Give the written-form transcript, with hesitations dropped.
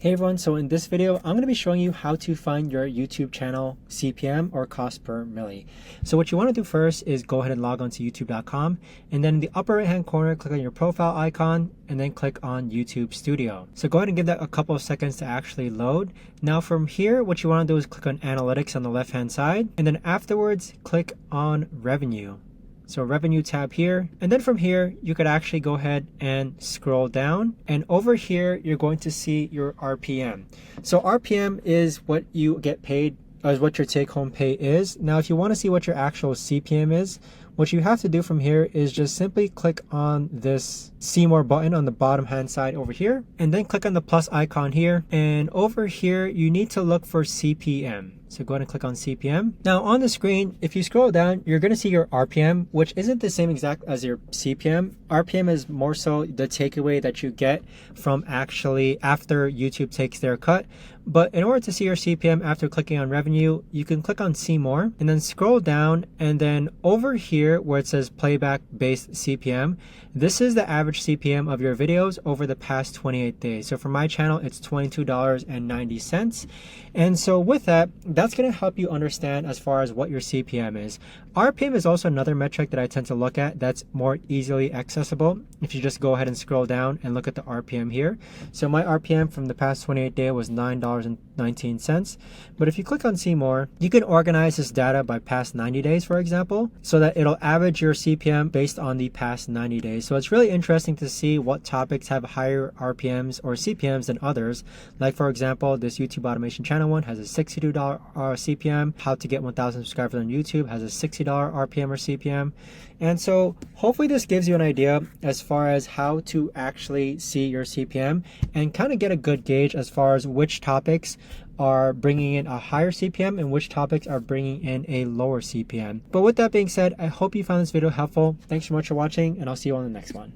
Hey everyone, so in this video, I'm going to be showing you how to find your YouTube channel CPM or cost per milli. So what you want to do first is go ahead and log on to youtube.com, and then in the upper right hand corner, click on your profile icon and then click on YouTube Studio. So go ahead and give that a couple of seconds to actually load. Now from here, what you want to do is click on analytics on the left hand side, and then afterwards click on revenue. So revenue tab here, and then from here you could actually go ahead and scroll down, and over here you're going to see your RPM. So RPM is what you get paid, as what your take-home pay is. Now if you want to see what your actual CPM is, what you have to do from here is just simply click on this see more button on the bottom hand side over here, and then click on the plus icon here, and over here you need to look for CPM. So go ahead and click on CPM. Now on the screen, if you scroll down, you're going to see your RPM, which isn't the same exact as your CPM. RPM is more so the takeaway that you get from actually after YouTube takes their cut. But in order to see your CPM after clicking on revenue, you can click on see more and then scroll down, and then over here where it says playback based CPM, this is the average CPM of your videos over the past 28 days. So for my channel, it's $22.90. And so with that, that's going to help you understand as far as what your CPM is. RPM is also another metric that I tend to look at that's more easily accessible. If you just go ahead and scroll down and look at the RPM here. So my RPM from the past 28 days was $9.19. But if you click on see more, you can organize this data by past 90 days, for example, so that it'll average your CPM based on the past 90 days. So it's really interesting to see what topics have higher RPMs or CPMs than others. Like for example, this YouTube automation channel one has a $62 CPM. How to get 1,000 subscribers on YouTube has a $60 RPM or CPM. And so hopefully this gives you an idea as far as how to actually see your CPM and kind of get a good gauge as far as which topics are bringing in a higher CPM and which topics are bringing in a lower CPM. But with that being said, I hope you found this video helpful. Thanks so much for watching, and I'll see you on the next one.